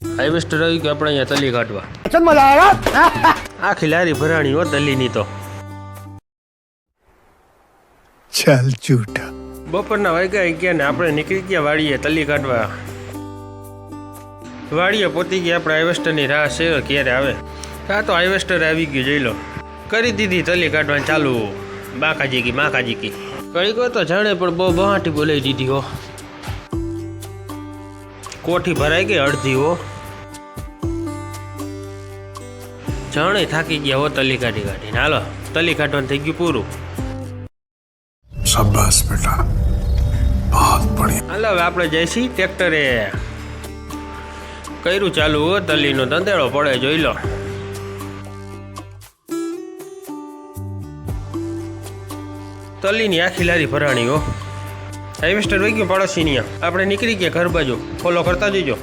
હાઈવેસ્ટર આવી ગયો આપણે અહીંયા તલી કાઢવા. चल मजा आएगा. આખી લારી ભરાણી હો તલીની તો. चल झूठा. બપોરના વાગ્યા ગયા ને આપણે નીકળી ગયા વાડીએ તલી કાઢવા. વાડીએ પહોંચી ગયા આપણે હાઈવેસ્ટરની રાહ છે ક્યારે આવે. હા તો હાઈવેસ્ટર આવી ગયું જોઈ લો. કરી દીધી તલી કાઢવાની ચાલુ. બાકાજી કી કઈ ગયો તો જાણે પણ બહુ બહાટી બોલાવી દીધી હો. કોઠી ભરાઈ ગઈ અડધી હો. જાણે થાકી ગયા હો તલી કાઢીને. હાલો તલી કાઢવાનું થઈ ગયું પૂરું. शाबाश बेटा, बहुत बढ़िया. હાલો હવે આપણે જઈશી ટ્રેક્ટરે. કર્યું ચાલુ હો તલીનો ધંધેડો પડે જોઈ લો. તલીની આખી લારી ભરાણી હો. હાઈવેસ્ટર વહી ગયું પાડોશીની. આપણે નીકળી ગયા ઘર બાજુ. ફોલો કરતા જઈજો.